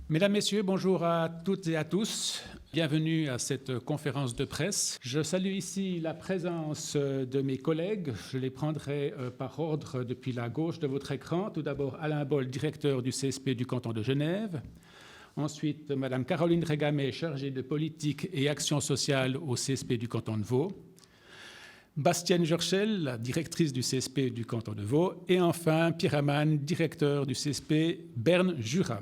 Mesdames, Messieurs, bonjour à toutes et à tous. Bienvenue à cette conférence de presse. Je salue ici la présence de mes collègues. Je les prendrai par ordre depuis la gauche de votre écran. Tout d'abord, Alain Boll, directeur du CSP du canton de Genève. Ensuite, Madame Caroline Régamet, chargée de politique et action sociale au CSP du canton de Vaud. Bastienne Jorchel, la directrice du CSP du canton de Vaud. Et enfin, Pierre Amann, directeur du CSP Berne-Jura.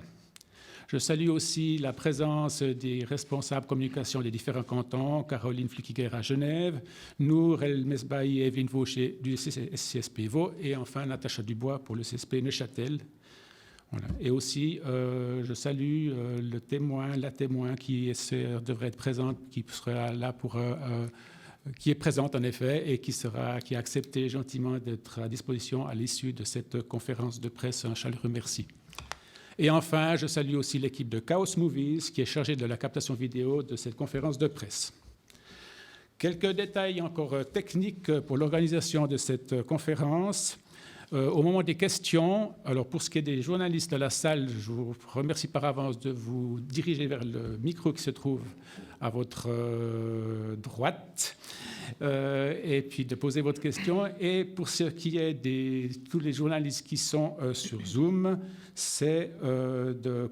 Je salue aussi la présence des responsables communication des différents cantons, Caroline Flukiger à Genève, Nour El Mesbahi et Evelyne Vaucher du CSP Vaud, et enfin Natacha Dubois pour le CSP Neuchâtel. Voilà. Et aussi, je salue la témoin qui devrait être présente, qui sera là pour... qui est présente en effet et qui a accepté gentiment d'être à disposition à l'issue de cette conférence de presse. Un chaleureux merci. Et enfin, je salue aussi l'équipe de Chaos Movies qui est chargée de la captation vidéo de cette conférence de presse. Quelques détails encore techniques pour l'organisation de cette conférence. Au moment des questions, alors pour ce qui est des journalistes de la salle, je vous remercie par avance de vous diriger vers le micro qui se trouve à votre droite et puis de poser votre question. Et pour ce qui est de tous les journalistes qui sont sur Zoom, c'est de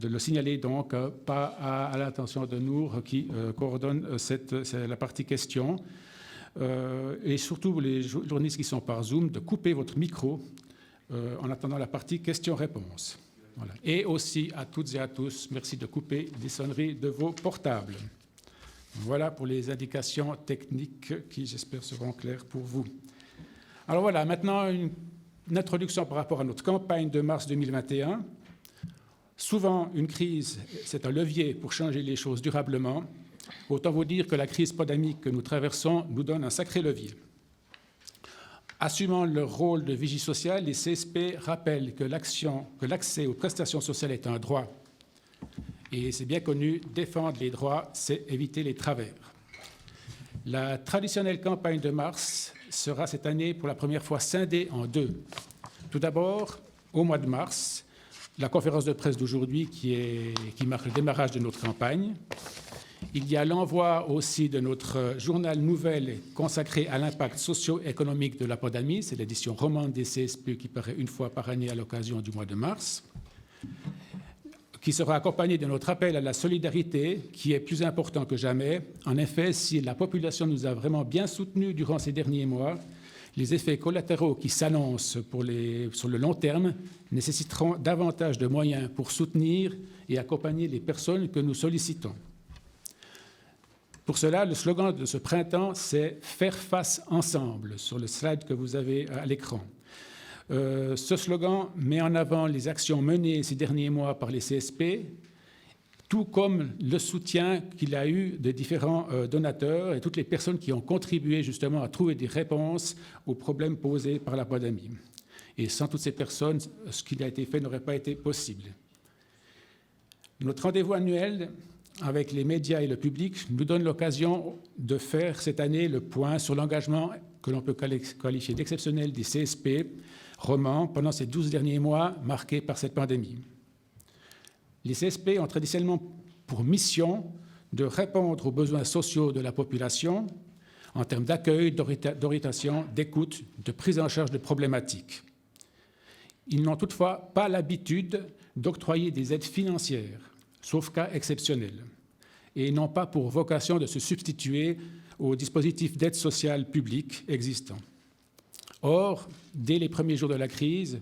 le signaler donc pas à l'attention de Nour qui coordonne la partie questions et surtout les journalistes qui sont par Zoom de couper votre micro en attendant la partie questions-réponses. Voilà. Et aussi à toutes et à tous, merci de couper les sonneries de vos portables. Voilà pour les indications techniques qui, j'espère, seront claires pour vous. Alors voilà, maintenant une introduction par rapport à notre campagne de mars 2021. Souvent, une crise, c'est un levier pour changer les choses durablement. Autant vous dire que la crise pandémique que nous traversons nous donne un sacré levier. Assumant leur rôle de vigie sociale, les CSP rappellent que l'accès aux prestations sociales est un droit. Et c'est bien connu, défendre les droits, c'est éviter les travers. La traditionnelle campagne de mars sera cette année pour la première fois scindée en deux. Tout d'abord, au mois de mars, la conférence de presse d'aujourd'hui qui marque le démarrage de notre campagne. Il y a l'envoi aussi de notre journal Nouvelles consacré à l'impact socio-économique de la pandémie. C'est l'édition romande des CSP qui paraît une fois par année à l'occasion du mois de mars, qui sera accompagné de notre appel à la solidarité, qui est plus important que jamais. En effet, si la population nous a vraiment bien soutenus durant ces derniers mois, les effets collatéraux qui s'annoncent sur le long terme nécessiteront davantage de moyens pour soutenir et accompagner les personnes que nous sollicitons. Pour cela, le slogan de ce printemps, c'est « Faire face ensemble » sur le slide que vous avez à l'écran. Ce slogan met en avant les actions menées ces derniers mois par les CSP, tout comme le soutien qu'il a eu de différents donateurs et toutes les personnes qui ont contribué justement à trouver des réponses aux problèmes posés par la pandémie. Et sans toutes ces personnes, ce qui a été fait n'aurait pas été possible. Notre rendez-vous annuel avec les médias et le public nous donne l'occasion de faire cette année le point sur l'engagement que l'on peut qualifier d'exceptionnel des CSP romans pendant ces 12 derniers mois marqués par cette pandémie. Les CSP ont traditionnellement pour mission de répondre aux besoins sociaux de la population en termes d'accueil, d'orientation, d'écoute, de prise en charge de problématiques. Ils n'ont toutefois pas l'habitude d'octroyer des aides financières, sauf cas exceptionnels, et n'ont pas pour vocation de se substituer aux dispositifs d'aide sociale publique existants. Or, dès les premiers jours de la crise,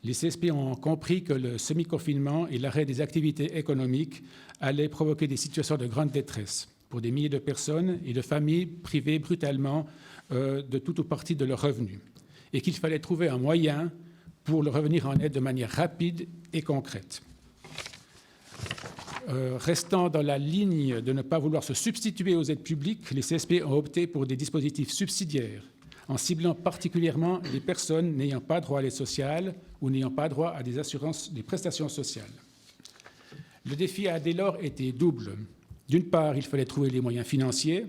les CSP ont compris que le semi-confinement et l'arrêt des activités économiques allaient provoquer des situations de grande détresse pour des milliers de personnes et de familles privées brutalement de tout ou partie de leurs revenus, et qu'il fallait trouver un moyen pour leur revenir en aide de manière rapide et concrète. Restant dans la ligne de ne pas vouloir se substituer aux aides publiques, les CSP ont opté pour des dispositifs subsidiaires, en ciblant particulièrement les personnes n'ayant pas droit à l'aide sociale ou n'ayant pas droit à des prestations sociales. Le défi a dès lors été double. D'une part, il fallait trouver les moyens financiers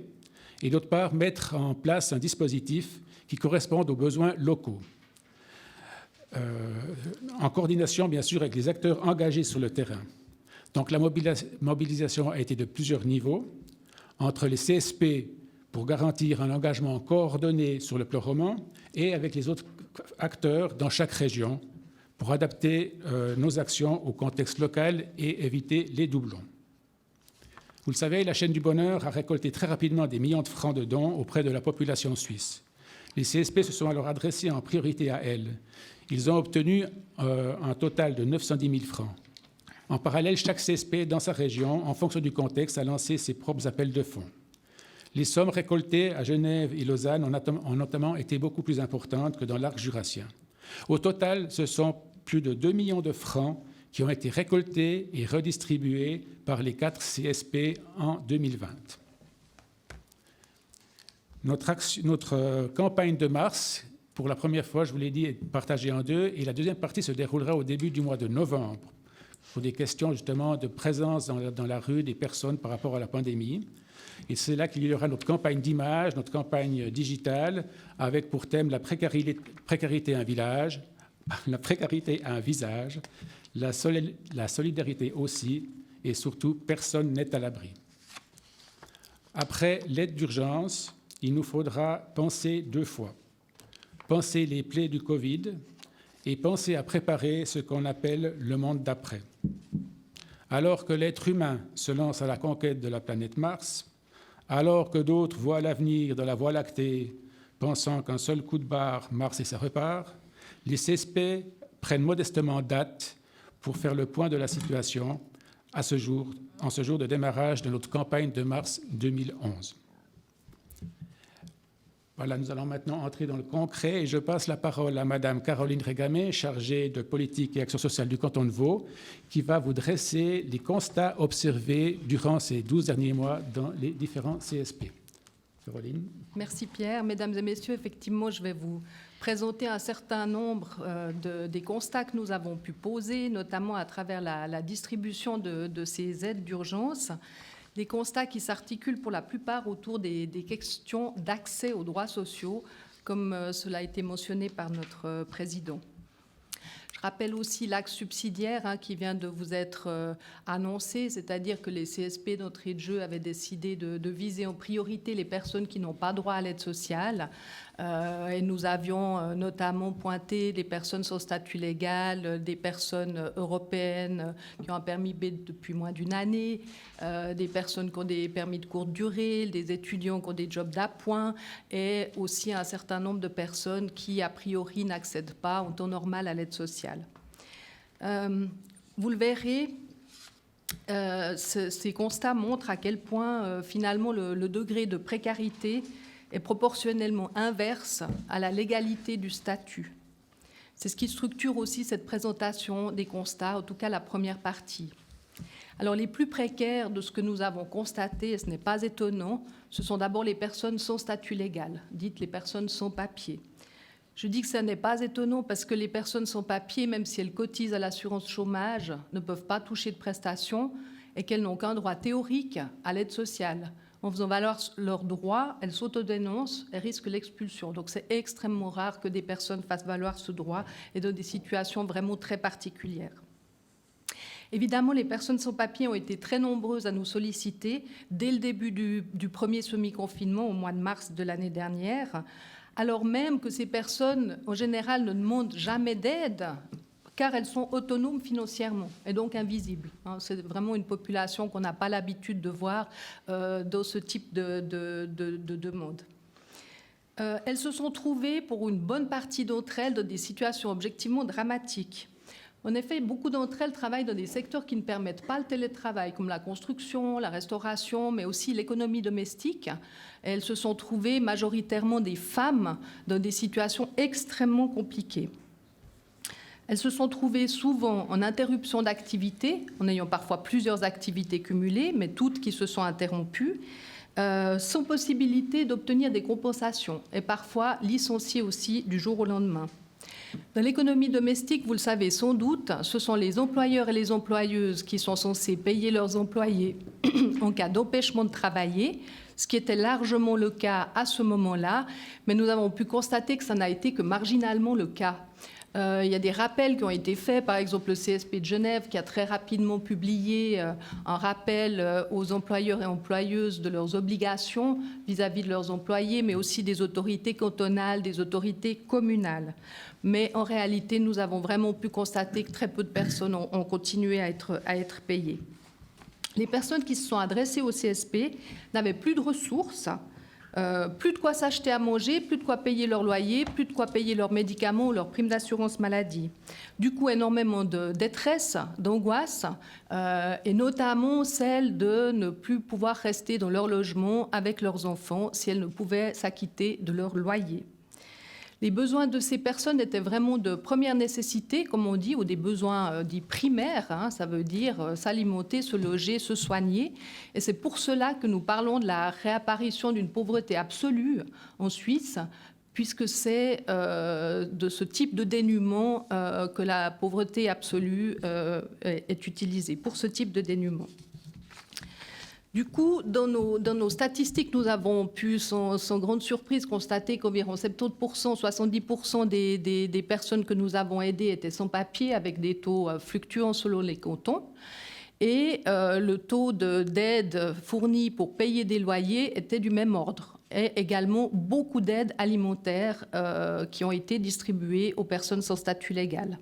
et d'autre part, mettre en place un dispositif qui corresponde aux besoins locaux. en coordination bien sûr avec les acteurs engagés sur le terrain. Donc la mobilisation a été de plusieurs niveaux, entre les CSP pour garantir un engagement coordonné sur le plan roman et avec les autres acteurs dans chaque région pour adapter nos actions au contexte local et éviter les doublons. Vous le savez, la chaîne du bonheur a récolté très rapidement des millions de francs de dons auprès de la population suisse. Les CSP se sont alors adressés en priorité à elle. Ils ont obtenu un total de 910 000 francs. En parallèle, chaque CSP dans sa région, en fonction du contexte, a lancé ses propres appels de fonds. Les sommes récoltées à Genève et Lausanne ont notamment été beaucoup plus importantes que dans l'arc jurassien. Au total, ce sont plus de 2 millions de francs qui ont été récoltés et redistribués par les 4 CSP en 2020. Notre campagne de mars, pour la première fois, je vous l'ai dit, est partagée en deux, et la deuxième partie se déroulera au début du mois de novembre, pour des questions justement de présence dans la rue des personnes par rapport à la pandémie. Et c'est là qu'il y aura notre campagne d'image, notre campagne digitale, avec pour thème la précarité à un village, la précarité à un visage, la solidarité aussi, et surtout, personne n'est à l'abri. Après l'aide d'urgence, il nous faudra penser 2 fois. Penser les plaies du Covid et penser à préparer ce qu'on appelle le monde d'après. Alors que l'être humain se lance à la conquête de la planète Mars, alors que d'autres voient l'avenir de la Voie lactée, pensant qu'un seul coup de barre, Mars et ça repart, les CSP prennent modestement date pour faire le point de la situation en ce jour de démarrage de notre campagne de mars 2011. Voilà, nous allons maintenant entrer dans le concret et je passe la parole à Madame Caroline Régamé, chargée de politique et action sociale du canton de Vaud, qui va vous dresser les constats observés durant ces 12 derniers mois dans les différents CSP. Caroline. Merci Pierre. Mesdames et messieurs, effectivement, je vais vous présenter un certain nombre des constats que nous avons pu poser, notamment à travers la distribution de ces aides d'urgence. Des constats qui s'articulent pour la plupart autour des questions d'accès aux droits sociaux, comme cela a été mentionné par notre président. Je rappelle aussi l'axe subsidiaire qui vient de vous être annoncé, c'est-à-dire que les CSP d'entrée de jeu avaient décidé de viser en priorité les personnes qui n'ont pas droit à l'aide sociale. Et nous avions notamment pointé les personnes sans statut légal, des personnes européennes qui ont un permis B depuis moins d'une année, des personnes qui ont des permis de courte durée, des étudiants qui ont des jobs d'appoint et aussi un certain nombre de personnes qui, a priori, n'accèdent pas en temps normal à l'aide sociale. Vous le verrez, ces constats montrent à quel point, finalement, le degré de précarité est proportionnellement inverse à la légalité du statut. C'est ce qui structure aussi cette présentation des constats, en tout cas la première partie. Alors les plus précaires de ce que nous avons constaté, et ce n'est pas étonnant, ce sont d'abord les personnes sans statut légal, dites les personnes sans papier. Je dis que ce n'est pas étonnant parce que les personnes sans papier, même si elles cotisent à l'assurance chômage, ne peuvent pas toucher de prestations et qu'elles n'ont qu'un droit théorique à l'aide sociale. En faisant valoir leurs droits, elles s'autodénoncent et risquent l'expulsion. Donc c'est extrêmement rare que des personnes fassent valoir ce droit et dans des situations vraiment très particulières. Évidemment, les personnes sans papier ont été très nombreuses à nous solliciter dès le début du premier semi-confinement au mois de mars de l'année dernière, alors même que ces personnes, en général, ne demandent jamais d'aide, car elles sont autonomes financièrement et donc invisibles. C'est vraiment une population qu'on n'a pas l'habitude de voir dans ce type de demande. Elles se sont trouvées, pour une bonne partie d'entre elles, dans des situations objectivement dramatiques. En effet, beaucoup d'entre elles travaillent dans des secteurs qui ne permettent pas le télétravail, comme la construction, la restauration, mais aussi l'économie domestique. Et elles se sont trouvées majoritairement des femmes dans des situations extrêmement compliquées. Elles se sont trouvées souvent en interruption d'activité, en ayant parfois plusieurs activités cumulées, mais toutes qui se sont interrompues, sans possibilité d'obtenir des compensations, et parfois licenciées aussi du jour au lendemain. Dans l'économie domestique, vous le savez sans doute, ce sont les employeurs et les employeuses qui sont censés payer leurs employés en cas d'empêchement de travailler, ce qui était largement le cas à ce moment-là, mais nous avons pu constater que ça n'a été que marginalement le cas. Il y a des rappels qui ont été faits, par exemple le CSP de Genève qui a très rapidement publié un rappel aux employeurs et employeuses de leurs obligations vis-à-vis de leurs employés, mais aussi des autorités cantonales, des autorités communales. Mais en réalité, nous avons vraiment pu constater que très peu de personnes ont continué à être payées. Les personnes qui se sont adressées au CSP n'avaient plus de ressources, plus de quoi s'acheter à manger, plus de quoi payer leur loyer, plus de quoi payer leurs médicaments ou leurs primes d'assurance maladie. Du coup, énormément de détresse, d'angoisse, et notamment celle de ne plus pouvoir rester dans leur logement avec leurs enfants si elles ne pouvaient s'acquitter de leur loyer. Les besoins de ces personnes étaient vraiment de première nécessité, comme on dit, ou des besoins dits primaires, ça veut dire s'alimenter, se loger, se soigner. Et c'est pour cela que nous parlons de la réapparition d'une pauvreté absolue en Suisse, puisque c'est de ce type de dénuement que la pauvreté absolue est utilisée, pour ce type de dénuement. Du coup, dans nos statistiques, nous avons pu, sans grande surprise, constater qu'environ 70%, 70% des personnes que nous avons aidées étaient sans papier, avec des taux fluctuants selon les cantons. Et le taux d'aide fournie pour payer des loyers était du même ordre. Et également beaucoup d'aides alimentaires qui ont été distribuées aux personnes sans statut légal.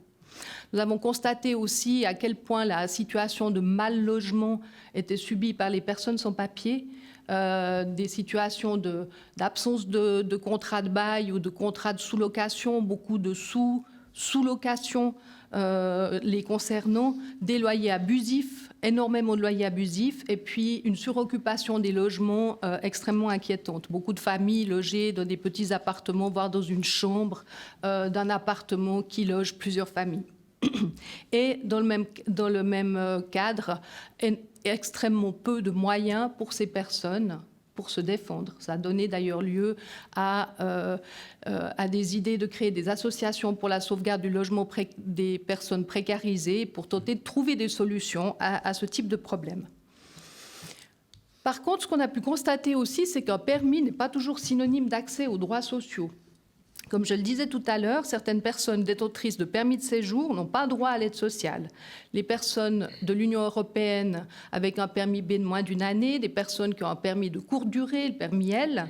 Nous avons constaté aussi à quel point la situation de mal-logement était subie par les personnes sans papier, des situations d'absence de contrat de bail ou de contrat de sous-location, beaucoup de sous-location les concernant, des loyers abusifs, énormément de loyers abusifs, et puis une suroccupation des logements extrêmement inquiétante. Beaucoup de familles logées dans des petits appartements, voire dans une chambre d'un appartement qui loge plusieurs familles. Et dans le même cadre, extrêmement peu de moyens pour ces personnes pour se défendre. Ça a donné d'ailleurs lieu à des idées de créer des associations pour la sauvegarde du logement des personnes précarisées pour tenter de trouver des solutions à ce type de problème. Par contre, ce qu'on a pu constater aussi, c'est qu'un permis n'est pas toujours synonyme d'accès aux droits sociaux. Comme je le disais tout à l'heure, certaines personnes détentrices de permis de séjour n'ont pas droit à l'aide sociale. Les personnes de l'Union européenne avec un permis B de moins d'une année, des personnes qui ont un permis de courte durée, le permis L,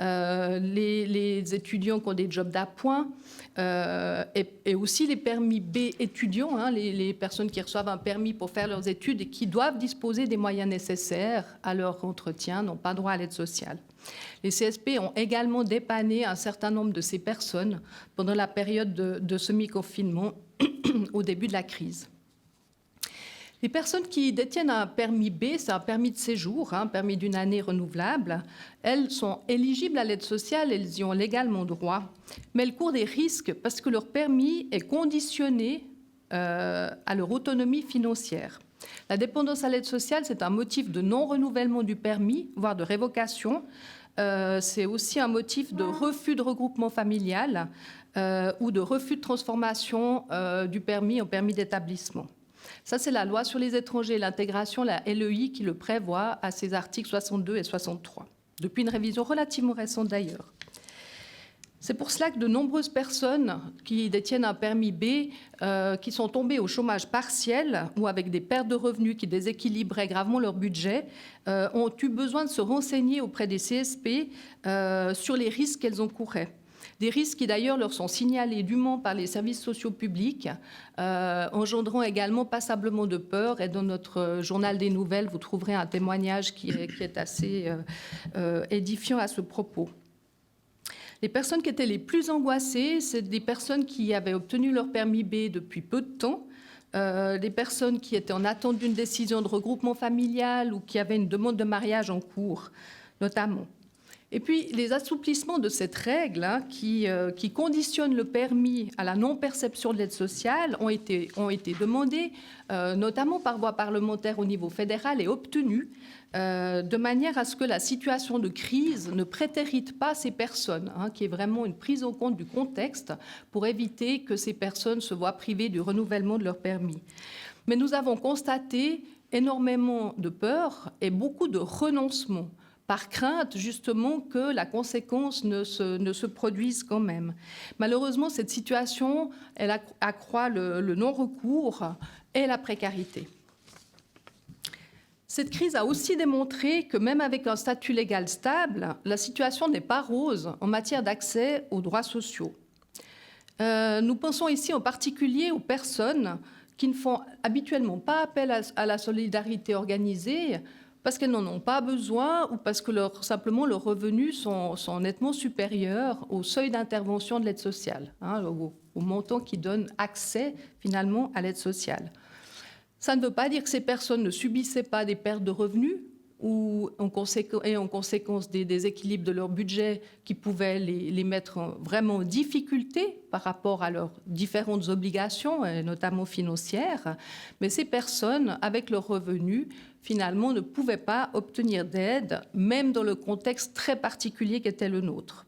les étudiants qui ont des jobs d'appoint, et aussi les permis B étudiants, les personnes qui reçoivent un permis pour faire leurs études et qui doivent disposer des moyens nécessaires à leur entretien, n'ont pas droit à l'aide sociale. Les CSP ont également dépanné un certain nombre de ces personnes pendant la période de semi-confinement au début de la crise. Les personnes qui détiennent un permis B, c'est un permis de séjour, un permis d'une année renouvelable, elles sont éligibles à l'aide sociale, elles y ont légalement droit, mais elles courent des risques parce que leur permis est conditionné à leur autonomie financière. La dépendance à l'aide sociale, c'est un motif de non-renouvellement du permis, voire de révocation. C'est aussi un motif de refus de regroupement familial ou de refus de transformation du permis en permis d'établissement. Ça, c'est la loi sur les étrangers et l'intégration, la LEI, qui le prévoit à ses articles 62 et 63, depuis une révision relativement récente d'ailleurs. C'est pour cela que de nombreuses personnes qui détiennent un permis B, qui sont tombées au chômage partiel ou avec des pertes de revenus qui déséquilibraient gravement leur budget, ont eu besoin de se renseigner auprès des CSP sur les risques qu'elles encouraient. Des risques qui d'ailleurs leur sont signalés dûment par les services sociaux publics, engendrant également passablement de peur. Et dans notre journal des nouvelles, vous trouverez un témoignage qui est assez édifiant à ce propos. Les personnes qui étaient les plus angoissées, c'est des personnes qui avaient obtenu leur permis B depuis peu de temps, des personnes qui étaient en attente d'une décision de regroupement familial ou qui avaient une demande de mariage en cours, notamment. Et puis, les assouplissements de cette règle qui conditionne le permis à la non-perception de l'aide sociale ont été demandés, notamment par voie parlementaire au niveau fédéral et obtenus, de manière à ce que la situation de crise ne prétérite pas ces personnes, qui est vraiment une prise en compte du contexte pour éviter que ces personnes se voient privées du renouvellement de leur permis. Mais nous avons constaté énormément de peur et beaucoup de renoncements par crainte justement que la conséquence ne se produise quand même. Malheureusement, cette situation, elle accroît le non-recours et la précarité. Cette crise a aussi démontré que même avec un statut légal stable, la situation n'est pas rose en matière d'accès aux droits sociaux. Nous pensons ici en particulier aux personnes qui ne font habituellement pas appel à la solidarité organisée parce qu'elles n'en ont pas besoin ou parce que simplement leurs revenus sont nettement supérieurs au seuil d'intervention de l'aide sociale, au montant qui donne accès finalement à l'aide sociale. Ça ne veut pas dire que ces personnes ne subissaient pas des pertes de revenus ou en conséquence des déséquilibres de leur budget qui pouvaient les mettre vraiment en difficulté par rapport à leurs différentes obligations, et notamment financières. Mais ces personnes, avec leurs revenus, finalement, ne pouvaient pas obtenir d'aide, même dans le contexte très particulier qu'était le nôtre.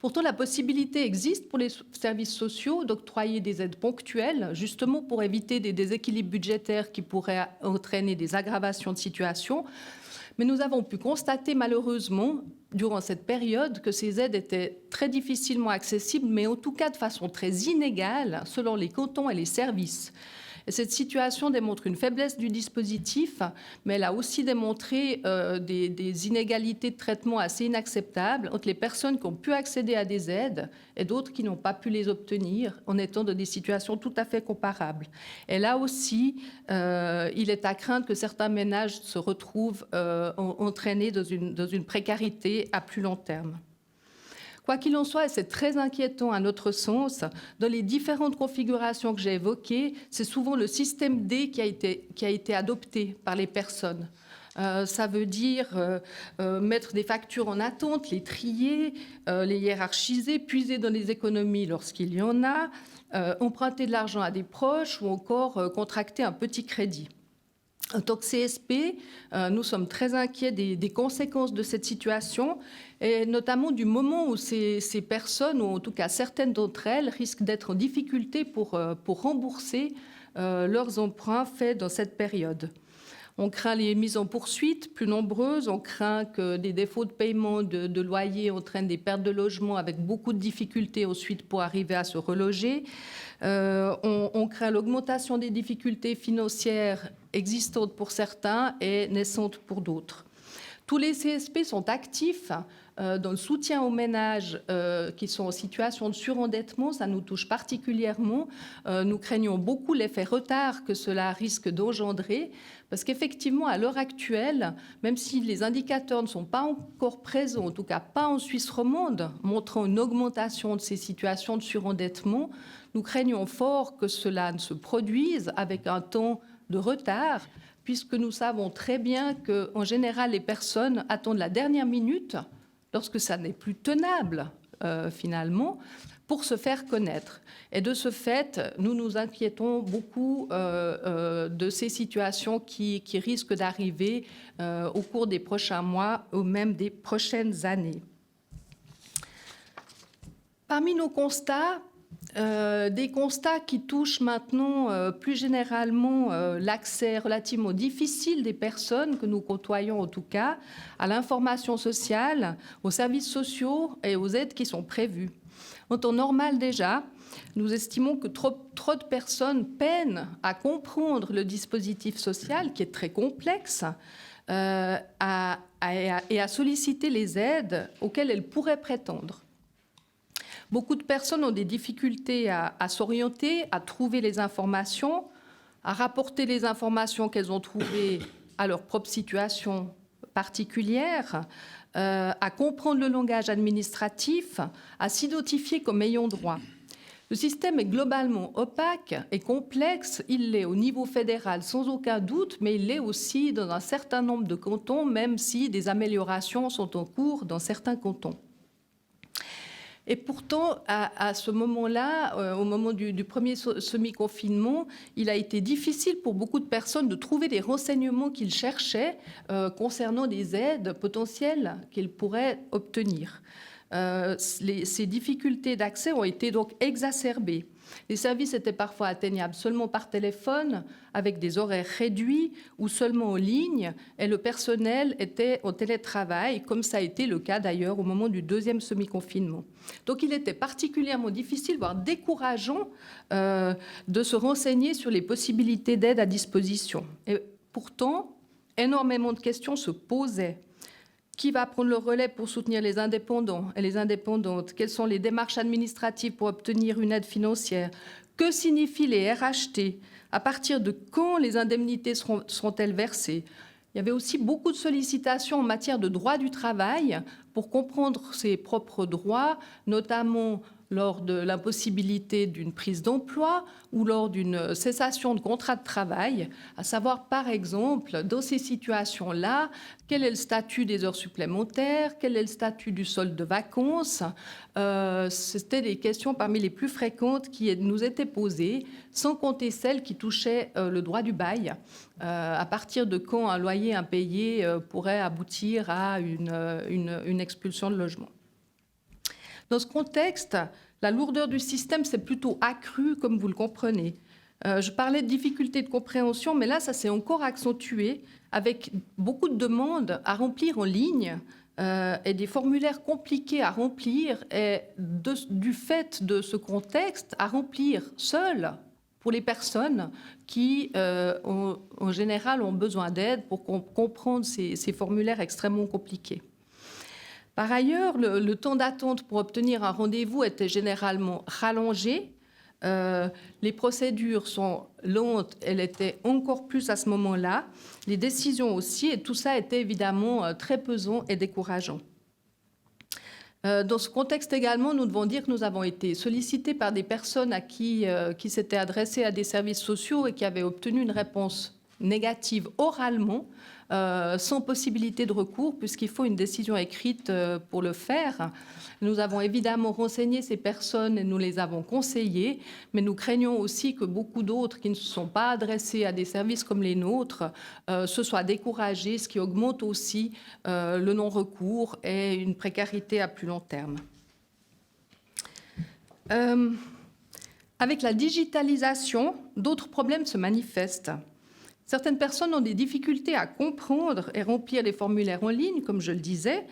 Pourtant, la possibilité existe pour les services sociaux d'octroyer des aides ponctuelles, justement pour éviter des déséquilibres budgétaires qui pourraient entraîner des aggravations de situation. Mais nous avons pu constater malheureusement, durant cette période, que ces aides étaient très difficilement accessibles, mais en tout cas de façon très inégale selon les cantons et les services. Et cette situation démontre une faiblesse du dispositif, mais elle a aussi démontré des inégalités de traitement assez inacceptables entre les personnes qui ont pu accéder à des aides et d'autres qui n'ont pas pu les obtenir en étant dans des situations tout à fait comparables. Et là aussi, il est à craindre que certains ménages se retrouvent entraînés dans une précarité à plus long terme. Quoi qu'il en soit, et c'est très inquiétant à notre sens, dans les différentes configurations que j'ai évoquées, c'est souvent le système D qui a été adopté par les personnes. Ça veut dire mettre des factures en attente, les trier, les hiérarchiser, puiser dans les économies lorsqu'il y en a, emprunter de l'argent à des proches ou encore contracter un petit crédit. En tant que CSP, nous sommes très inquiets des conséquences de cette situation et notamment du moment où ces personnes, ou en tout cas certaines d'entre elles, risquent d'être en difficulté pour rembourser leurs emprunts faits dans cette période. On craint les mises en poursuite plus nombreuses, on craint que des défauts de paiement de loyer entraînent des pertes de logement avec beaucoup de difficultés ensuite pour arriver à se reloger. On craint l'augmentation des difficultés financières existantes pour certains et naissantes pour d'autres. Tous les CSP sont actifs dans le soutien aux ménages qui sont en situation de surendettement. Ça nous touche particulièrement. Nous craignons beaucoup l'effet retard que cela risque d'engendrer parce qu'effectivement, à l'heure actuelle, même si les indicateurs ne sont pas encore présents, en tout cas pas en Suisse romande, montrant une augmentation de ces situations de surendettement, nous craignons fort que cela ne se produise avec un temps de retard, puisque nous savons très bien qu'en général, les personnes attendent la dernière minute, lorsque ça n'est plus tenable, finalement, pour se faire connaître. Et de ce fait, nous nous inquiétons beaucoup de ces situations qui risquent d'arriver au cours des prochains mois ou même des prochaines années. Parmi nos constats, des constats qui touchent maintenant plus généralement l'accès relativement difficile des personnes que nous côtoyons en tout cas à l'information sociale, aux services sociaux et aux aides qui sont prévues. En temps normal déjà, nous estimons que trop de personnes peinent à comprendre le dispositif social qui est très complexe et à solliciter les aides auxquelles elles pourraient prétendre. Beaucoup de personnes ont des difficultés à s'orienter, à trouver les informations, à rapporter les informations qu'elles ont trouvées à leur propre situation particulière, à comprendre le langage administratif, à s'identifier comme ayant droit. Le système est globalement opaque et complexe. Il l'est au niveau fédéral sans aucun doute, mais il l'est aussi dans un certain nombre de cantons, même si des améliorations sont en cours dans certains cantons. Et pourtant, à ce moment-là, au moment du premier semi-confinement, il a été difficile pour beaucoup de personnes de trouver les renseignements qu'ils cherchaient concernant des aides potentielles qu'ils pourraient obtenir. Ces difficultés d'accès ont été donc exacerbées. Les services étaient parfois atteignables seulement par téléphone, avec des horaires réduits ou seulement en ligne, et le personnel était au télétravail, comme ça a été le cas d'ailleurs au moment du deuxième semi-confinement. Donc il était particulièrement difficile, voire décourageant, de se renseigner sur les possibilités d'aide à disposition. Et pourtant, énormément de questions se posaient. Qui va prendre le relais pour soutenir les indépendants et les indépendantes? Quelles sont les démarches administratives pour obtenir une aide financière? Que signifient les RHT? À partir de quand les indemnités seront-elles versées? Il y avait aussi beaucoup de sollicitations en matière de droit du travail pour comprendre ses propres droits, notamment lors de l'impossibilité d'une prise d'emploi ou lors d'une cessation de contrat de travail, à savoir par exemple, dans ces situations-là, quel est le statut des heures supplémentaires, quel est le statut du solde de vacances. C'était des questions parmi les plus fréquentes qui nous étaient posées, sans compter celles qui touchaient le droit du bail. À partir de quand un loyer impayé pourrait aboutir à une expulsion de logement. Dans ce contexte, la lourdeur du système s'est plutôt accrue, comme vous le comprenez. Je parlais de difficultés de compréhension, mais là, ça s'est encore accentué avec beaucoup de demandes à remplir en ligne et des formulaires compliqués à remplir et du fait de ce contexte, à remplir seuls pour les personnes qui, en général, ont besoin d'aide pour comprendre ces formulaires extrêmement compliqués. Par ailleurs, le temps d'attente pour obtenir un rendez-vous était généralement rallongé. Les procédures sont lentes, elles étaient encore plus à ce moment-là. Les décisions aussi, et tout ça était évidemment très pesant et décourageant. Dans ce contexte également, nous devons dire que nous avons été sollicités par des personnes à qui s'étaient adressées à des services sociaux et qui avaient obtenu une réponse négative oralement, sans possibilité de recours, puisqu'il faut une décision écrite pour le faire. Nous avons évidemment renseigné ces personnes et nous les avons conseillées, mais nous craignons aussi que beaucoup d'autres qui ne se sont pas adressés à des services comme les nôtres se soient découragés, ce qui augmente aussi le non-recours et une précarité à plus long terme. Avec la digitalisation, d'autres problèmes se manifestent. Certaines personnes ont des difficultés à comprendre et remplir les formulaires en ligne, comme je le disais,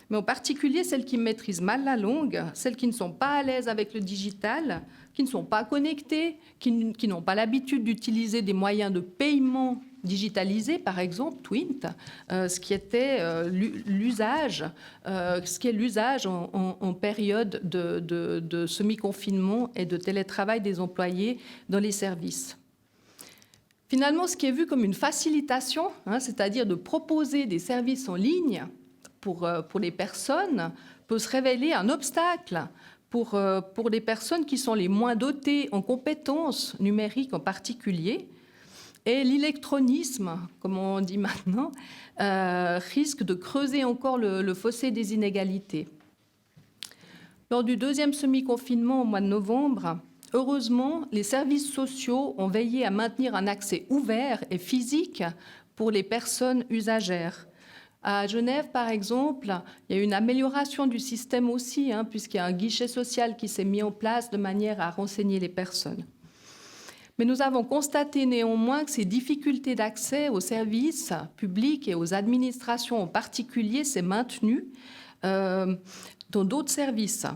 mais en particulier celles qui maîtrisent mal la langue, celles qui ne sont pas à l'aise avec le digital, qui ne sont pas connectées, qui n'ont pas l'habitude d'utiliser des moyens de paiement digitalisés, par exemple Twint, ce qui était l'usage, ce qui est l'usage en période de semi-confinement et de télétravail des employés dans les services. Finalement, ce qui est vu comme une facilitation, c'est-à-dire de proposer des services en ligne pour les personnes, peut se révéler un obstacle pour les personnes qui sont les moins dotées en compétences numériques en particulier. Et l'électronisme, comme on dit maintenant, risque de creuser encore le fossé des inégalités. Lors du deuxième semi-confinement au mois de novembre, heureusement, les services sociaux ont veillé à maintenir un accès ouvert et physique pour les personnes usagères. À Genève, par exemple, il y a eu une amélioration du système aussi, puisqu'il y a un guichet social qui s'est mis en place de manière à renseigner les personnes. Mais nous avons constaté néanmoins que ces difficultés d'accès aux services publics et aux administrations en particulier s'est maintenues dans d'autres services.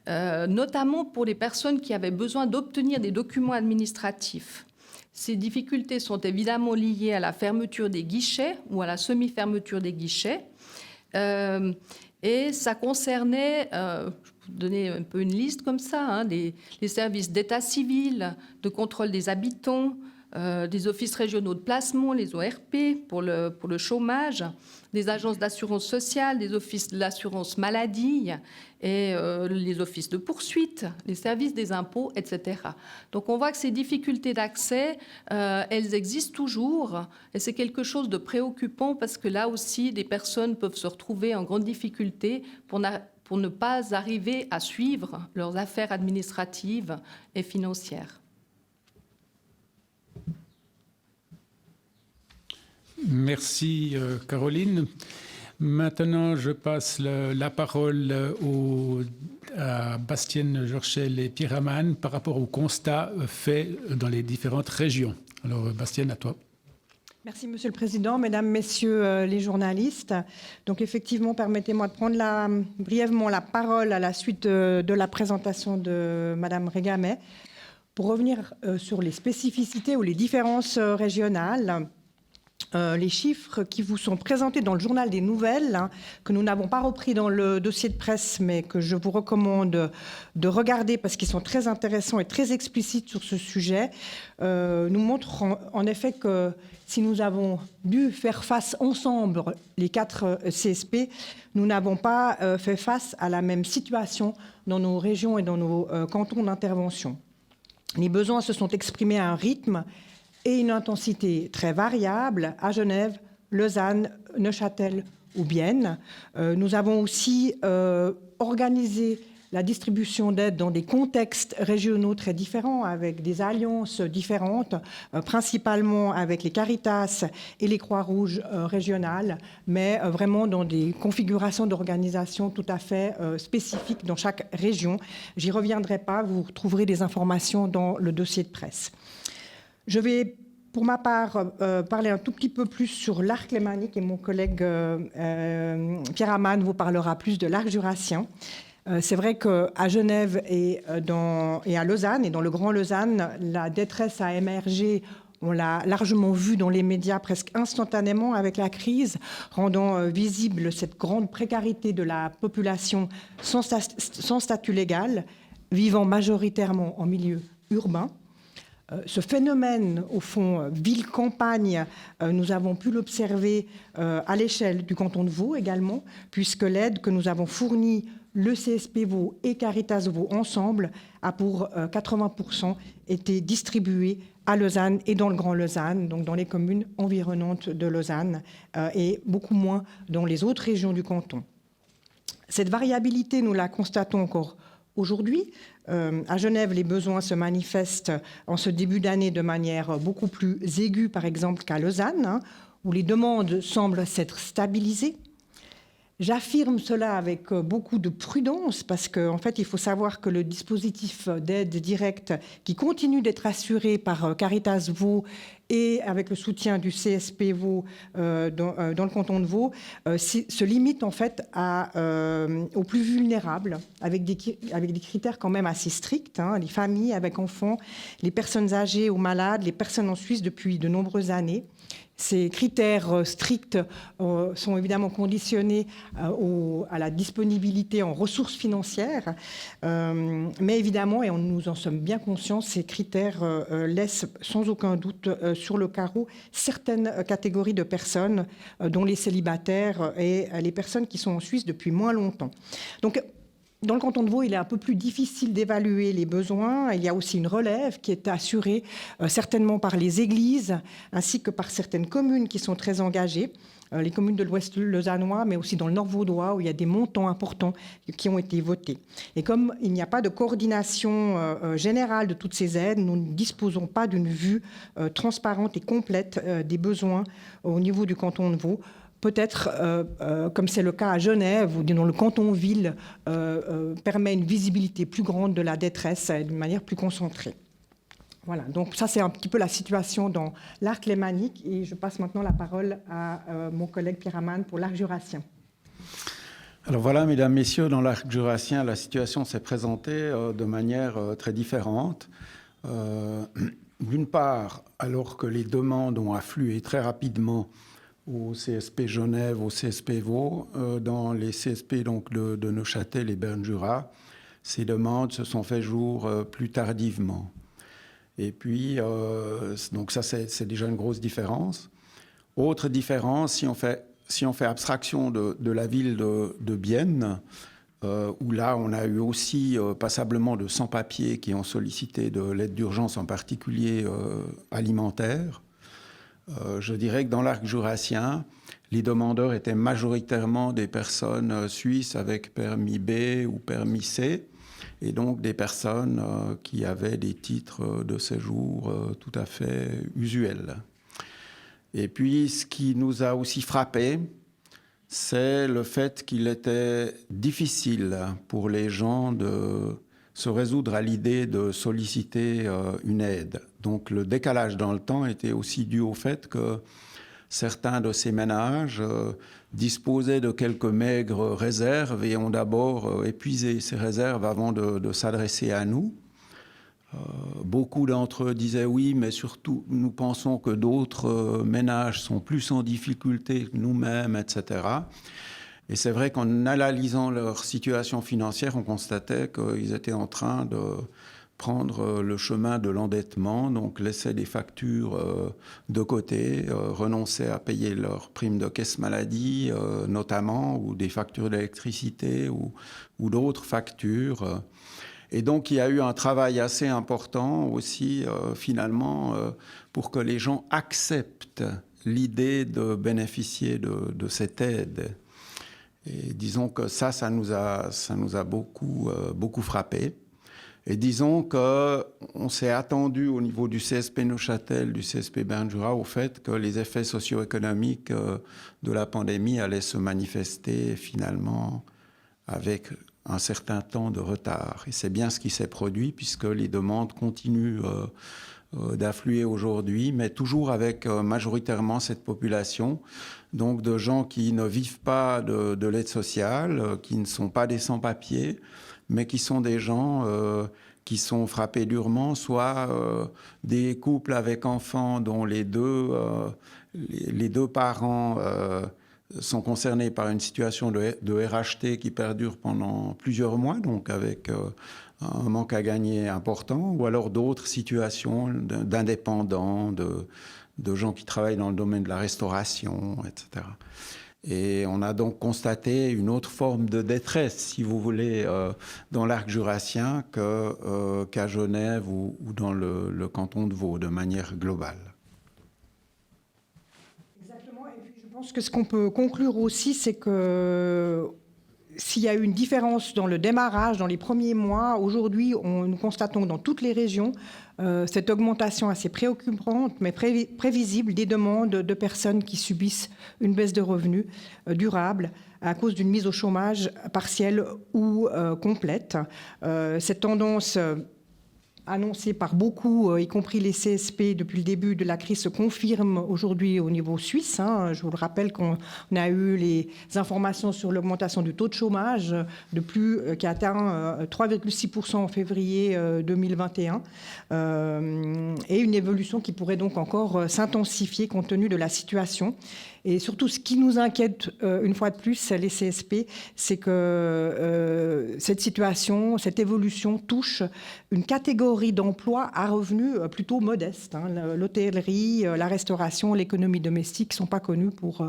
Notamment pour les personnes qui avaient besoin d'obtenir des documents administratifs. Ces difficultés sont évidemment liées à la fermeture des guichets ou à la semi-fermeture des guichets. Et ça concernait, je vais vous donner un peu une liste comme ça, les services d'état civil, de contrôle des habitants, des offices régionaux de placement, les ORP pour le chômage, des agences d'assurance sociale, des offices de l'assurance maladie et les offices de poursuite, les services des impôts, etc. Donc on voit que ces difficultés d'accès, elles existent toujours et c'est quelque chose de préoccupant parce que là aussi, des personnes peuvent se retrouver en grande difficulté pour ne pas arriver à suivre leurs affaires administratives et financières. Merci Caroline. Maintenant, je passe la parole à Bastienne Jorchel et Pierre Amann par rapport aux constats faits dans les différentes régions. Alors, Bastienne, à toi. Merci, Monsieur le Président, Mesdames, Messieurs les journalistes. Donc, effectivement, permettez-moi de prendre brièvement la parole à la suite de la présentation de Madame Régamet pour revenir sur les spécificités ou les différences régionales. Les chiffres qui vous sont présentés dans le journal des nouvelles, que nous n'avons pas repris dans le dossier de presse, mais que je vous recommande de regarder parce qu'ils sont très intéressants et très explicites sur ce sujet, nous montrent en effet que si nous avons dû faire face ensemble, les 4 CSP, nous n'avons pas fait face à la même situation dans nos régions et dans nos cantons d'intervention. Les besoins se sont exprimés à un rythme et une intensité très variable à Genève, Lausanne, Neuchâtel ou Bienne. Nous avons aussi organisé la distribution d'aide dans des contextes régionaux très différents, avec des alliances différentes, principalement avec les Caritas et les Croix-Rouges régionales, mais vraiment dans des configurations d'organisation tout à fait spécifiques dans chaque région. J'y reviendrai pas, vous trouverez des informations dans le dossier de presse. Je vais, pour ma part, parler un tout petit peu plus sur l'arc lémanique et mon collègue Pierre Amann vous parlera plus de l'arc jurassien. C'est vrai qu'à Genève et à Lausanne, et dans le Grand Lausanne, la détresse a émergé. On l'a largement vu dans les médias presque instantanément avec la crise, rendant visible cette grande précarité de la population sans statut légal, vivant majoritairement en milieu urbain. Ce phénomène, au fond, ville-campagne, nous avons pu l'observer à l'échelle du canton de Vaud également, puisque l'aide que nous avons fournie, le CSP Vaud et Caritas Vaud ensemble, a pour 80% été distribuée à Lausanne et dans le Grand Lausanne, donc dans les communes environnantes de Lausanne, et beaucoup moins dans les autres régions du canton. Cette variabilité, nous la constatons encore aujourd'hui. À Genève, les besoins se manifestent en ce début d'année de manière beaucoup plus aiguë, par exemple, qu'à Lausanne, où les demandes semblent s'être stabilisées. J'affirme cela avec beaucoup de prudence parce qu'en fait, il faut savoir que le dispositif d'aide directe qui continue d'être assuré par Caritas Vaud et avec le soutien du CSP Vaud dans le canton de Vaud se limite en fait aux plus vulnérables avec des critères quand même assez stricts, les familles avec enfants, les personnes âgées ou malades, les personnes en Suisse depuis de nombreuses années. Ces critères stricts sont évidemment conditionnés à la disponibilité en ressources financières, mais évidemment, et nous en sommes bien conscients, ces critères laissent sans aucun doute sur le carreau certaines catégories de personnes, dont les célibataires et les personnes qui sont en Suisse depuis moins longtemps. Donc, dans le canton de Vaud, il est un peu plus difficile d'évaluer les besoins. Il y a aussi une relève qui est assurée certainement par les églises ainsi que par certaines communes qui sont très engagées. Les communes de l'Ouest lausannois, mais aussi dans le Nord vaudois, où il y a des montants importants qui ont été votés. Et comme il n'y a pas de coordination générale de toutes ces aides, nous ne disposons pas d'une vue transparente et complète des besoins au niveau du canton de Vaud. Peut-être, comme c'est le cas à Genève, ou dont le canton-ville permet une visibilité plus grande de la détresse d'une manière plus concentrée. Voilà, donc ça c'est un petit peu la situation dans l'arc lémanique et je passe maintenant la parole à mon collègue Pierre Amann pour l'arc jurassien. Alors voilà, mesdames, messieurs, dans l'arc jurassien, la situation s'est présentée de manière très différente. D'une part, alors que les demandes ont afflué très rapidement au CSP Genève, au CSP Vaud, dans les CSP donc, de Neuchâtel et Berne-Jura, ces demandes se sont fait jour plus tardivement. Et puis, donc ça, c'est déjà une grosse différence. Autre différence, si on fait abstraction de la ville de Bienne, où là, on a eu aussi passablement de sans-papiers qui ont sollicité de l'aide d'urgence, en particulier alimentaire. Je dirais que dans l'arc jurassien, les demandeurs étaient majoritairement des personnes suisses avec permis B ou permis C, et donc des personnes qui avaient des titres de séjour tout à fait usuels. Et puis, ce qui nous a aussi frappé, c'est le fait qu'il était difficile pour les gens de se résoudre à l'idée de solliciter une aide. Donc le décalage dans le temps était aussi dû au fait que certains de ces ménages disposaient de quelques maigres réserves et ont d'abord épuisé ces réserves avant de s'adresser à nous. Beaucoup d'entre eux disaient oui, mais surtout nous pensons que d'autres ménages sont plus en difficulté que nous-mêmes, etc. Et c'est vrai qu'en analysant leur situation financière, on constatait qu'ils étaient en train de prendre le chemin de l'endettement, donc laisser des factures de côté, renoncer à payer leurs primes de caisse maladie notamment, ou des factures d'électricité ou d'autres factures. Et donc il y a eu un travail assez important aussi finalement pour que les gens acceptent l'idée de bénéficier de cette aide. Et disons que ça nous a beaucoup frappé. Et disons qu'on s'est attendu au niveau du CSP Neuchâtel, du CSP Berne-Jura, au fait que les effets socio-économiques de la pandémie allaient se manifester finalement avec un certain temps de retard. Et c'est bien ce qui s'est produit puisque les demandes continuent d'affluer aujourd'hui, mais toujours avec majoritairement cette population, donc de gens qui ne vivent pas de l'aide sociale, qui ne sont pas des sans-papiers, mais qui sont des gens qui sont frappés durement, soit des couples avec enfants dont les deux parents sont concernés par une situation de RHT qui perdure pendant plusieurs mois, donc avec un manque à gagner important, ou alors d'autres situations d'indépendants, de gens qui travaillent dans le domaine de la restauration, etc. Et on a donc constaté une autre forme de détresse, si vous voulez, dans l'arc jurassien qu'à Genève ou dans le canton de Vaud, de manière globale. Exactement. Et puis je pense que ce qu'on peut conclure aussi, c'est que s'il y a eu une différence dans le démarrage, dans les premiers mois, aujourd'hui, nous constatons dans toutes les régions cette augmentation assez préoccupante, mais prévisible, des demandes de personnes qui subissent une baisse de revenus durable à cause d'une mise au chômage partielle ou complète. Cette tendance annoncée par beaucoup, y compris les CSP, depuis le début de la crise, se confirme aujourd'hui au niveau suisse. Je vous le rappelle qu'on a eu les informations sur l'augmentation du taux de chômage qui a atteint 3,6% en février 2021 et une évolution qui pourrait donc encore s'intensifier compte tenu de la situation. Et surtout, ce qui nous inquiète, une fois de plus, les CSP, c'est que cette situation, cette évolution touche une catégorie d'emplois à revenus plutôt modestes. L'hôtellerie, la restauration, l'économie domestique ne sont pas connus pour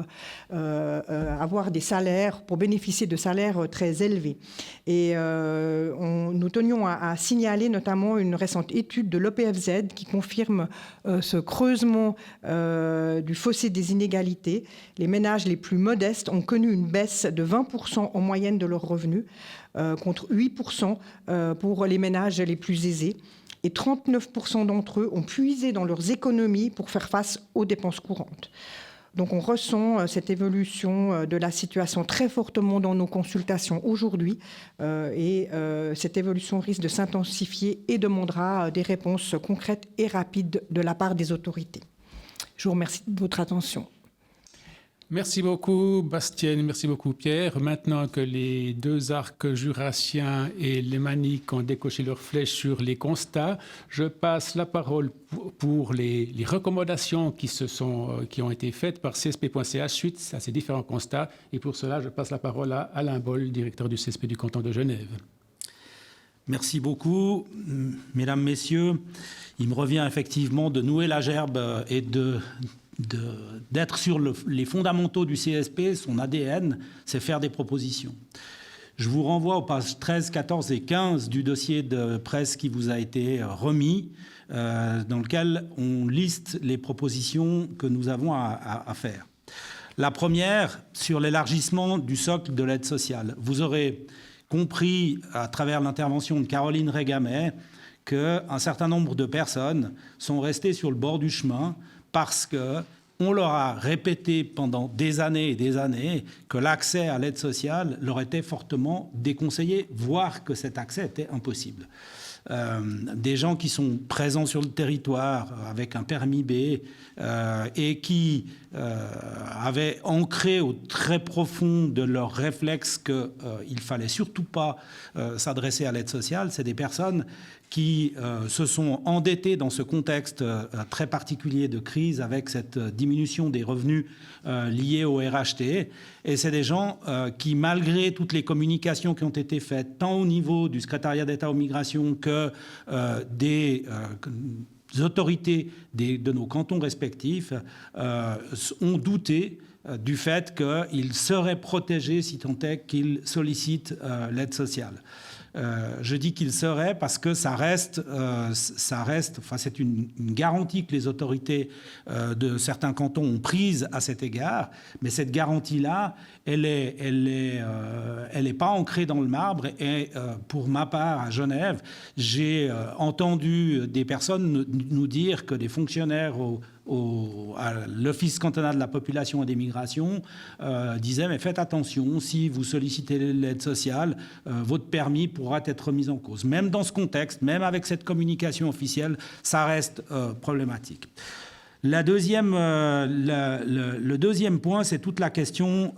avoir des salaires, pour bénéficier de salaires très élevés. Et nous tenions à signaler notamment une récente étude de l'OPFZ qui confirme ce creusement du fossé des inégalités. Les ménages les plus modestes ont connu une baisse de 20% en moyenne de leurs revenus, contre 8% pour les ménages les plus aisés. Et 39% d'entre eux ont puisé dans leurs économies pour faire face aux dépenses courantes. Donc on ressent cette évolution de la situation très fortement dans nos consultations aujourd'hui et cette évolution risque de s'intensifier et demandera des réponses concrètes et rapides de la part des autorités. Je vous remercie de votre attention. Merci beaucoup, Bastienne. Merci beaucoup, Pierre. Maintenant que les deux arcs jurassiens et lémaniques ont décoché leurs flèches sur les constats, je passe la parole pour les recommandations qui ont été faites par CSP.ch suite à ces différents constats. Et pour cela, je passe la parole à Alain Boll, directeur du CSP du canton de Genève. Merci beaucoup, mesdames, messieurs. Il me revient effectivement de nouer la gerbe et d'être sur les fondamentaux du CSP, son ADN, c'est faire des propositions. Je vous renvoie aux pages 13, 14 et 15 du dossier de presse qui vous a été remis, dans lequel on liste les propositions que nous avons à faire. La première, sur l'élargissement du socle de l'aide sociale. Vous aurez compris, à travers l'intervention de Caroline Régamet, qu'un certain nombre de personnes sont restées sur le bord du chemin parce que On leur a répété pendant des années et des années que l'accès à l'aide sociale leur était fortement déconseillé, voire que cet accès était impossible. Des gens qui sont présents sur le territoire avec un permis B et qui avaient ancré au très profond de leur réflexe qu'il ne fallait surtout pas s'adresser à l'aide sociale, c'est des personnes qui se sont endettés dans ce contexte très particulier de crise avec cette diminution des revenus liés au RHT. Et c'est des gens qui, malgré toutes les communications qui ont été faites, tant au niveau du secrétariat d'État aux migrations que des autorités de nos cantons respectifs, ont douté du fait qu'ils seraient protégés si tant est qu'ils sollicitent l'aide sociale. Je dis qu'il serait parce que ça reste, enfin c'est une garantie que les autorités de certains cantons ont prise à cet égard, mais cette garantie-là, elle est pas ancrée dans le marbre. Et pour ma part, à Genève, j'ai entendu des personnes nous dire que des fonctionnaires à l'Office cantonal de la population et des migrations disait mais faites attention, si vous sollicitez l'aide sociale, votre permis pourra être remis en cause. Même dans ce contexte, même avec cette communication officielle, ça reste problématique. Le deuxième point, c'est toute la question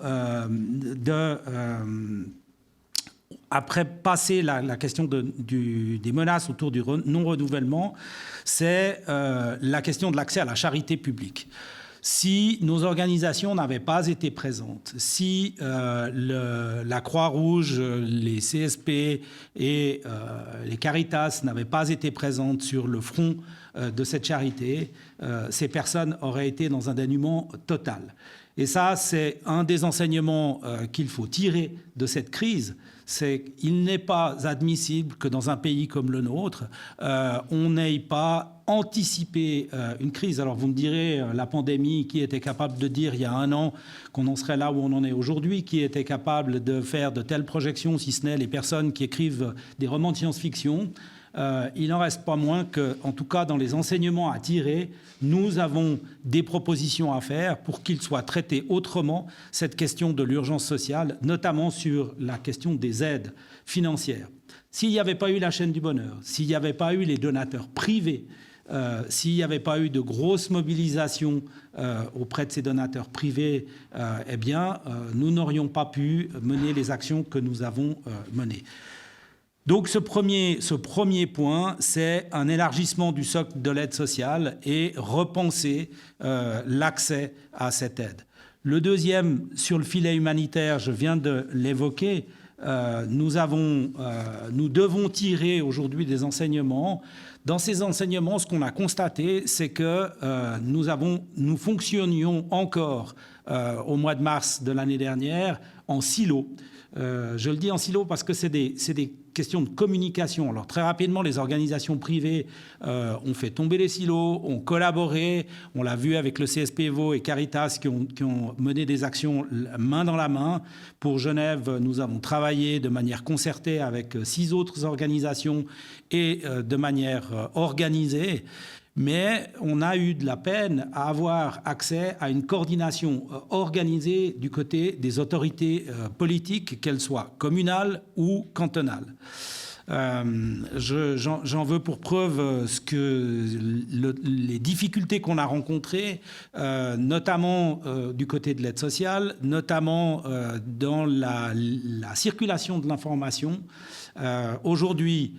après passer la question des menaces autour du non-renouvellement, c'est la question de l'accès à la charité publique. Si nos organisations n'avaient pas été présentes, si la Croix-Rouge, les CSP et les Caritas n'avaient pas été présentes sur le front de cette charité, ces personnes auraient été dans un dénuement total. Et ça, c'est un des enseignements qu'il faut tirer de cette crise. C'est qu'il n'est pas admissible que dans un pays comme le nôtre, on n'ait pas anticipé une crise. Alors vous me direz, la pandémie, qui était capable de dire il y a un an qu'on en serait là où on en est aujourd'hui, qui était capable de faire de telles projections, si ce n'est les personnes qui écrivent des romans de science-fiction. Il n'en reste pas moins que, en tout cas dans les enseignements à tirer, nous avons des propositions à faire pour qu'il soit traité autrement cette question de l'urgence sociale, notamment sur la question des aides financières. S'il n'y avait pas eu la chaîne du bonheur, s'il n'y avait pas eu les donateurs privés, s'il n'y avait pas eu de grosses mobilisations auprès de ces donateurs privés, eh bien, nous n'aurions pas pu mener les actions que nous avons menées. Donc ce premier point, c'est un élargissement du socle de l'aide sociale et repenser l'accès à cette aide. Le deuxième, sur le filet humanitaire, je viens de l'évoquer, nous devons tirer aujourd'hui des enseignements. Dans ces enseignements, ce qu'on a constaté, c'est que nous fonctionnions encore au mois de mars de l'année dernière en silo. Je le dis en silo parce que c'est des questions de communication. Alors très rapidement, les organisations privées ont fait tomber les silos, ont collaboré. On l'a vu avec le CSPVO et Caritas qui ont mené des actions main dans la main. Pour Genève, nous avons travaillé de manière concertée avec 6 autres organisations et de manière organisée. Mais on a eu de la peine à avoir accès à une coordination organisée du côté des autorités politiques, qu'elles soient communales ou cantonales. J'en veux pour preuve les difficultés qu'on a rencontrées, notamment du côté de l'aide sociale, notamment dans la circulation de l'information. Aujourd'hui,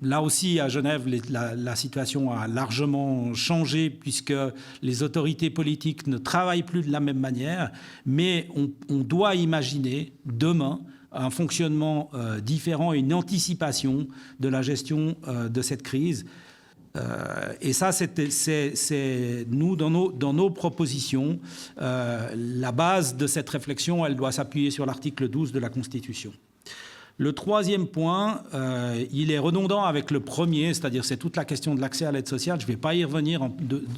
là aussi, à Genève, la situation a largement changé puisque les autorités politiques ne travaillent plus de la même manière. Mais on doit imaginer demain un fonctionnement différent et une anticipation de la gestion de cette crise. Et ça, c'est nous, dans nos propositions, la base de cette réflexion, elle doit s'appuyer sur l'article 12 de la Constitution. Le troisième point, il est redondant avec le premier, c'est-à-dire c'est toute la question de l'accès à l'aide sociale. Je ne vais pas y revenir,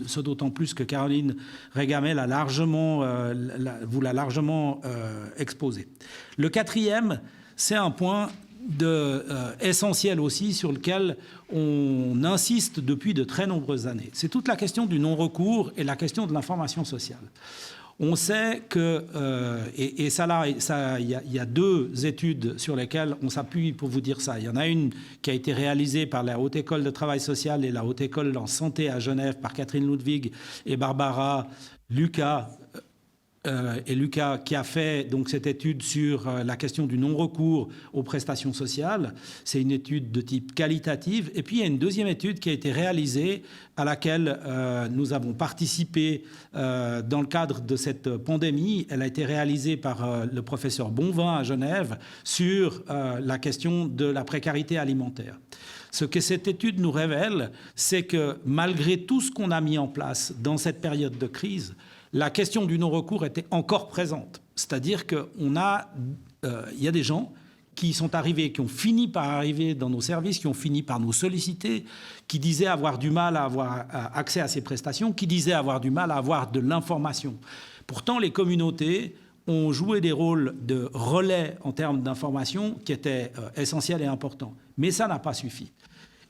ce d'autant plus que Caroline Régamel vous l'a largement exposé. Le quatrième, c'est un point essentiel aussi sur lequel on insiste depuis de très nombreuses années. C'est toute la question du non-recours et la question de l'information sociale. On sait que, et ça là, il y a 2 études sur lesquelles on s'appuie pour vous dire ça. Il y en a une qui a été réalisée par la Haute École de Travail Social et la Haute École en Santé à Genève par Catherine Ludwig et Barbara Lucas. Lucas qui a fait donc cette étude sur la question du non-recours aux prestations sociales. C'est une étude de type qualitative. Et puis il y a une deuxième étude qui a été réalisée à laquelle nous avons participé dans le cadre de cette pandémie. Elle a été réalisée par le professeur Bonvin à Genève sur la question de la précarité alimentaire. Ce que cette étude nous révèle, c'est que malgré tout ce qu'on a mis en place dans cette période de crise, la question du non-recours était encore présente. C'est-à-dire qu'il y a des gens qui sont arrivés, qui ont fini par arriver dans nos services, qui ont fini par nous solliciter, qui disaient avoir du mal à avoir accès à ces prestations, qui disaient avoir du mal à avoir de l'information. Pourtant, les communautés ont joué des rôles de relais en termes d'information qui étaient essentiels et importants. Mais ça n'a pas suffi.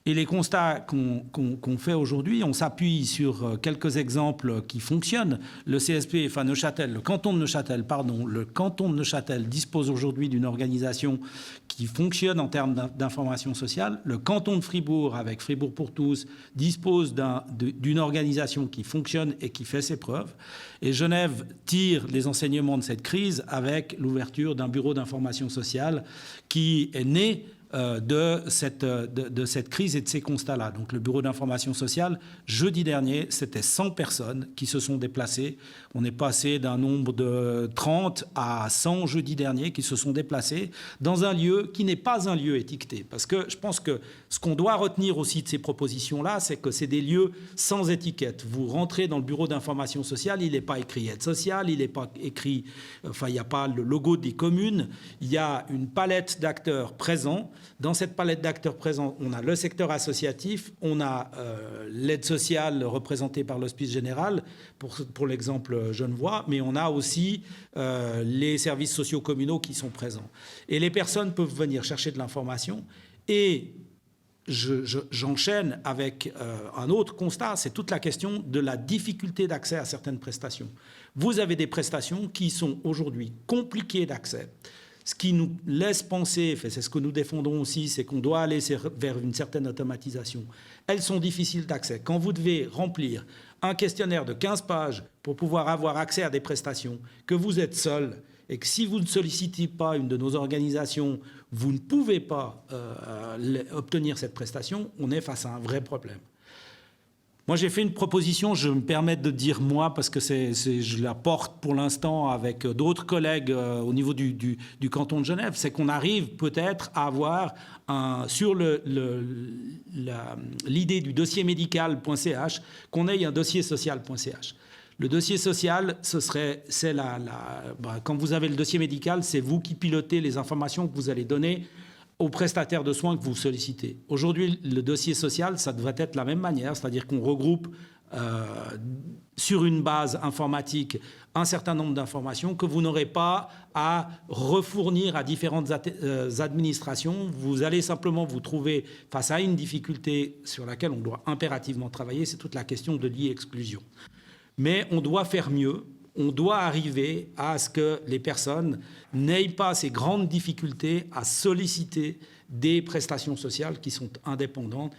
Et les constats qu'on fait aujourd'hui, on s'appuie sur quelques exemples qui fonctionnent. Le CSP, enfin Neuchâtel, le canton de Neuchâtel dispose aujourd'hui d'une organisation qui fonctionne en termes d'information sociale. Le canton de Fribourg, avec Fribourg pour tous, dispose d'une organisation qui fonctionne et qui fait ses preuves. Et Genève tire les enseignements de cette crise avec l'ouverture d'un bureau d'information sociale qui est né de cette crise et de ces constats-là. Donc le bureau d'information sociale, jeudi dernier, c'était 100 personnes qui se sont déplacées. On est passé d'un nombre de 30 à 100 jeudi dernier qui se sont déplacés dans un lieu qui n'est pas un lieu étiqueté. Parce que je pense que ce qu'on doit retenir aussi de ces propositions-là, c'est que c'est des lieux sans étiquette. Vous rentrez dans le bureau d'information sociale, il n'est pas écrit aide sociale, il n'est pas écrit, enfin il n'y a pas le logo des communes, il y a une palette d'acteurs présents. Dans cette palette d'acteurs présents, on a le secteur associatif, on a l'aide sociale représentée par l'Hospice Général, pour l'exemple genevois, mais on a aussi les services sociaux communaux qui sont présents. Et les personnes peuvent venir chercher de l'information. Et j'enchaîne avec un autre constat, c'est toute la question de la difficulté d'accès à certaines prestations. Vous avez des prestations qui sont aujourd'hui compliquées d'accès. Ce qui nous laisse penser, c'est ce que nous défendons aussi, c'est qu'on doit aller vers une certaine automatisation. Elles sont difficiles d'accès. Quand vous devez remplir un questionnaire de 15 pages pour pouvoir avoir accès à des prestations, que vous êtes seul et que si vous ne sollicitez pas une de nos organisations, vous ne pouvez pas obtenir cette prestation, on est face à un vrai problème. Moi, j'ai fait une proposition, je me permets de dire moi, parce que je la porte pour l'instant avec d'autres collègues au niveau du canton de Genève, c'est qu'on arrive peut-être à avoir sur l'idée du dossier médical.ch, qu'on ait un dossier social.ch. Le dossier social, quand vous avez le dossier médical, c'est vous qui pilotez les informations que vous allez donner aux prestataires de soins que vous sollicitez. Aujourd'hui, le dossier social, ça devrait être la même manière, c'est-à-dire qu'on regroupe sur une base informatique un certain nombre d'informations que vous n'aurez pas à refournir à différentes administrations. Vous allez simplement vous trouver face à une difficulté sur laquelle on doit impérativement travailler, c'est toute la question de l'e-exclusion. Mais on doit faire mieux. On doit arriver à ce que les personnes n'aient pas ces grandes difficultés à solliciter des prestations sociales qui sont indépendantes,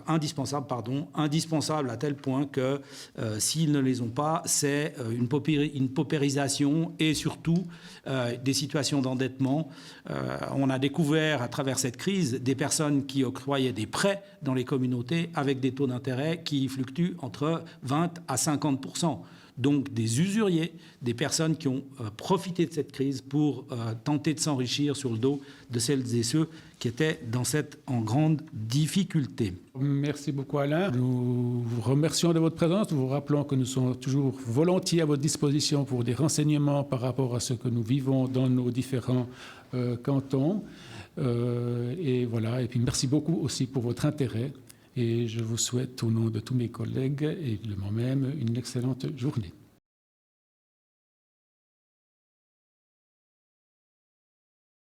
indispensables à tel point que s'ils ne les ont pas, c'est une paupérisation et surtout des situations d'endettement. On a découvert à travers cette crise des personnes qui octroyaient des prêts dans les communautés avec des taux d'intérêt qui fluctuent entre 20 à 50%. Donc des usuriers, des personnes qui ont profité de cette crise pour tenter de s'enrichir sur le dos de celles et ceux qui étaient en grande difficulté. Merci beaucoup Alain. Nous vous remercions de votre présence. Nous vous rappelons que nous sommes toujours volontiers à votre disposition pour des renseignements par rapport à ce que nous vivons dans nos différents cantons. Et voilà. Et puis merci beaucoup aussi pour votre intérêt. Et je vous souhaite, au nom de tous mes collègues et de moi-même, une excellente journée.